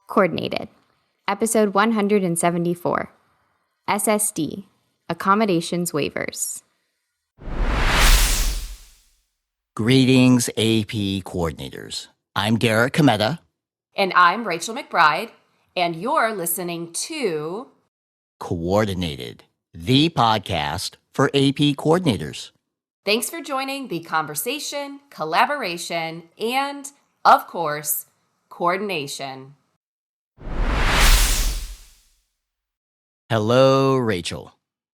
Coordinated. Episode 174. SSD. Accommodations Waivers. Greetings, AP coordinators. I'm Derek Cometa. And I'm Rachel McBride, and you're listening to Coordinated, the podcast for AP coordinators. Thanks for joining the conversation, collaboration, and, of course, coordination. Hello, Rachel.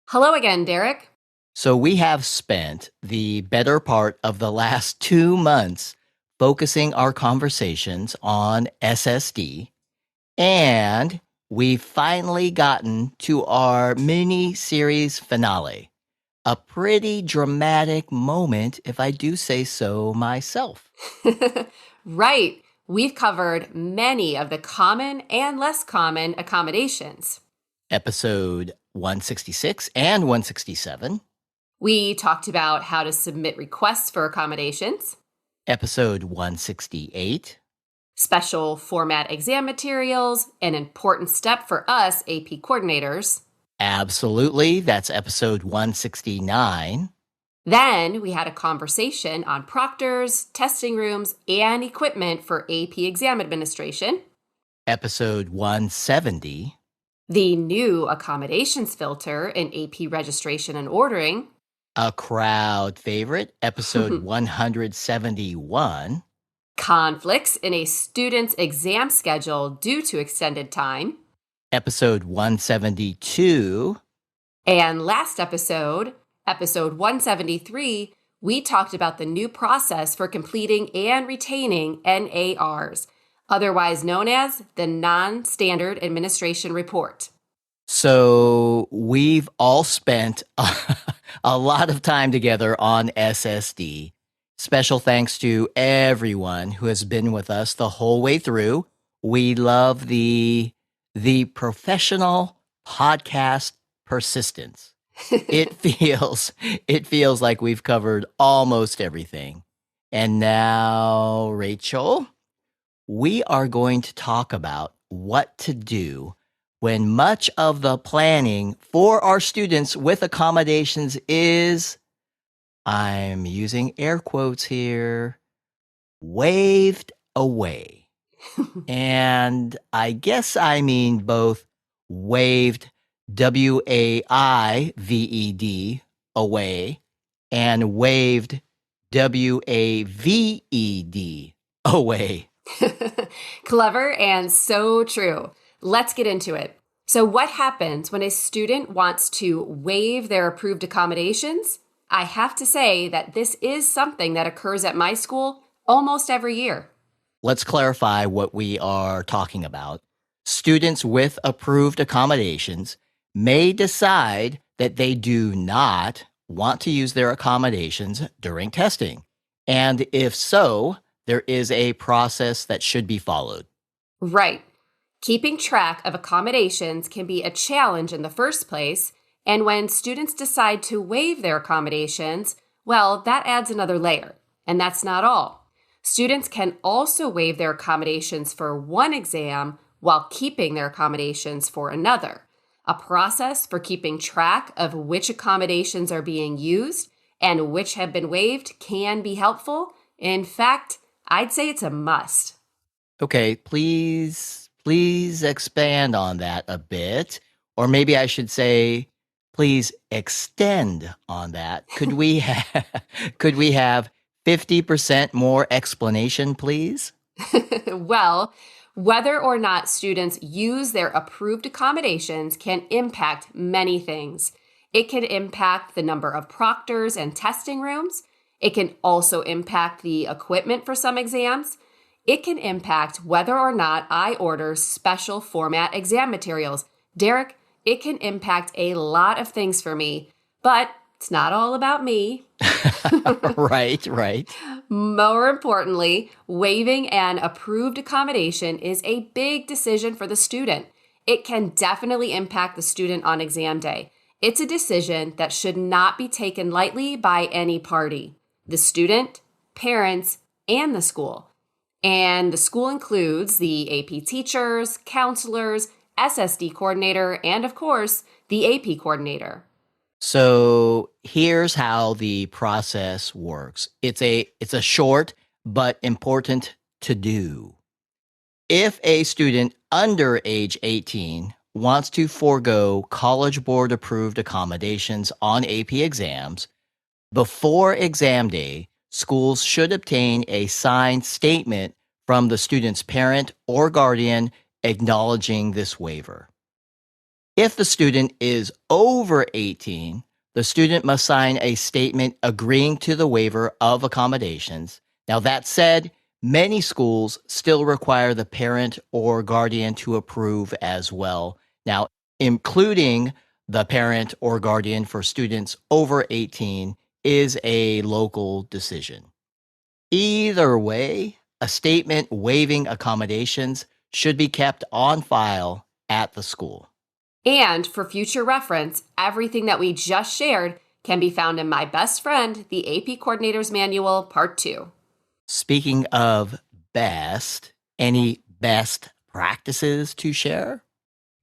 Hello again, Derek. So we have spent the better part of the last 2 months focusing our conversations on SSD, and we've finally gotten to our mini-series finale. A pretty dramatic moment, if I do say so myself. Right. We've covered many of the common and less common accommodations. Episode 166 and 167. We talked about how to submit requests for accommodations. Episode 168. Special format exam materials, an important step for us AP coordinators. Absolutely, that's episode 169. Then we had a conversation on proctors, testing rooms, and equipment for AP exam administration. Episode 170. The new accommodations filter in AP registration and ordering. A crowd favorite, episode 171. Conflicts in a student's exam schedule due to extended time. Episode 172. And last episode, episode 173, we talked about the new process for completing and retaining NARs, otherwise known as the Non-Standard Administration Report. So we've all spent a lot of time together on SSD. Special thanks to everyone who has been with us the whole way through. We love the professional podcast persistence. It feels like we've covered almost everything. And now, Rachel, we are going to talk about what to do when much of the planning for our students with accommodations is, I'm using air quotes here, waved away. And I guess I mean both waved, W-A-I-V-E-D, away, and waved, W-A-V-E-D, away. Clever and so true. Let's get into it. So what happens when a student wants to waive their approved accommodations? I have to say that this is something that occurs at my school almost every year. Let's clarify what we are talking about. Students with approved accommodations may decide that they do not want to use their accommodations during testing. And if so, there is a process that should be followed. Right. Keeping track of accommodations can be a challenge in the first place, and when students decide to waive their accommodations, well, that adds another layer. And that's not all. Students can also waive their accommodations for one exam while keeping their accommodations for another. A process for keeping track of which accommodations are being used and which have been waived can be helpful. In fact, I'd say it's a must. Okay, please expand on that a bit. Or maybe I should say, please extend on that. Could we have 50% more explanation, please? Well, whether or not students use their approved accommodations can impact many things. It can impact the number of proctors and testing rooms. It can also impact the equipment for some exams. It can impact whether or not I order special format exam materials. Derek, it can impact a lot of things for me, but it's not all about me. Right. More importantly, waiving an approved accommodation is a big decision for the student. It can definitely impact the student on exam day. It's a decision that should not be taken lightly by any party, the student, parents, and the school. And the school includes the AP teachers, counselors, SSD coordinator, and of course, the AP coordinator. So here's how the process works. It's a short but important to do. If a student under age 18 wants to forego College Board approved accommodations on AP exams, before exam day, schools should obtain a signed statement from the student's parent or guardian acknowledging this waiver. If the student is over 18, the student must sign a statement agreeing to the waiver of accommodations. Now, that said, many schools still require the parent or guardian to approve as well. Now, including the parent or guardian for students over 18 is a local decision. Either way, a statement waiving accommodations should be kept on file at the school. And for future reference, everything that we just shared can be found in My Best Friend, the AP Coordinator's Manual, Part 2. Speaking of best, any best practices to share?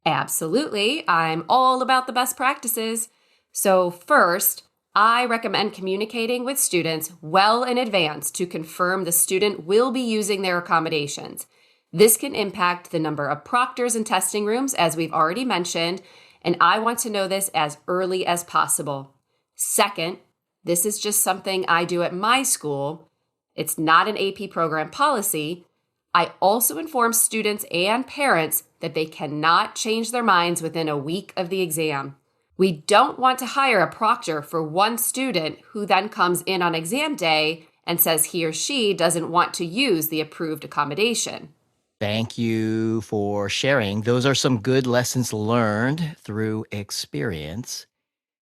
Absolutely. I'm all about the best practices. So first, I recommend communicating with students well in advance to confirm the student will be using their accommodations. This can impact the number of proctors and testing rooms, as we've already mentioned, and I want to know this as early as possible. Second, this is just something I do at my school. It's not an AP program policy. I also inform students and parents that they cannot change their minds within a week of the exam. We don't want to hire a proctor for one student who then comes in on exam day and says he or she doesn't want to use the approved accommodation. Thank you for sharing. Those are some good lessons learned through experience.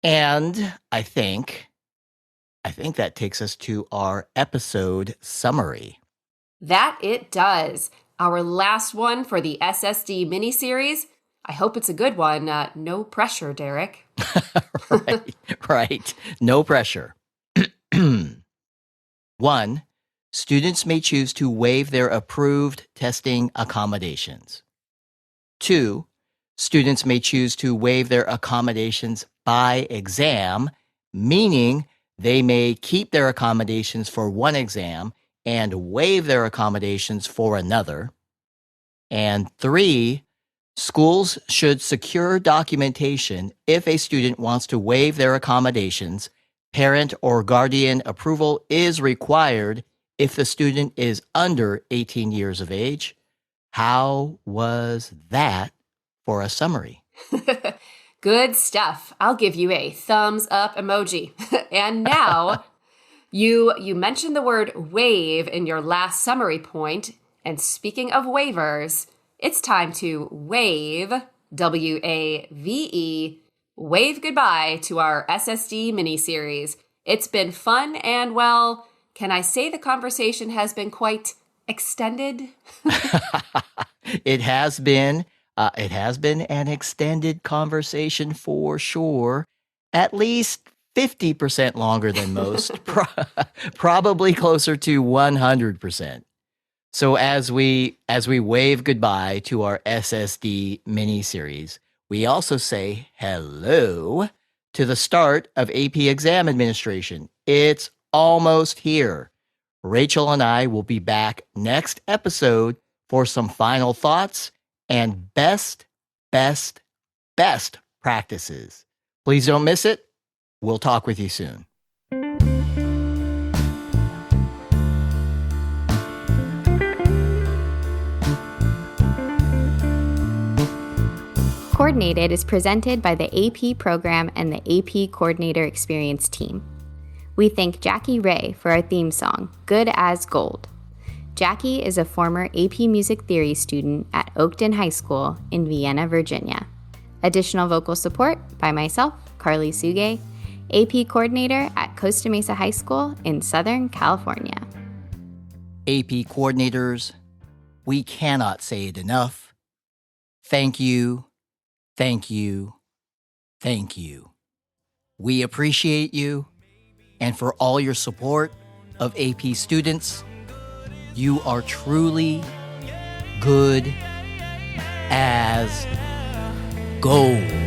And I think that takes us to our episode summary. That it does. Our last one for the SSD miniseries. I hope it's a good one. No pressure, Derek. Right. No pressure. 1. Students may choose to waive their approved testing accommodations. 2. Students may choose to waive their accommodations by exam, meaning they may keep their accommodations for one exam and waive their accommodations for another. And 3, schools should secure documentation if a student wants to waive their accommodations. Parent or guardian approval is required if the student is under 18 years of age. How was that for a summary? Good stuff. I'll give you a thumbs up emoji. And now, you mentioned the word waive in your last summary point. And speaking of waivers, it's time to wave, W-A-V-E, wave goodbye to our SSD miniseries. It's been fun and, well, can I say the conversation has been quite extended? It has been an extended conversation for sure. At least 50% longer than most, probably closer to 100%. So as we wave goodbye to our SSD mini-series, we also say hello to the start of AP exam administration. It's almost here. Rachel and I will be back next episode for some final thoughts and best practices. Please don't miss it. We'll talk with you soon. Coordinated is presented by the AP program and the AP Coordinator Experience team. We thank Jackie Ray for our theme song, Good as Gold. Jackie is a former AP Music Theory student at Oakton High School in Vienna, Virginia. Additional vocal support by myself, Carly Suge, AP Coordinator at Costa Mesa High School in Southern California. AP coordinators, we cannot say it enough. Thank you, thank you, thank you. We appreciate you, and for all your support of AP students, You are truly good as gold.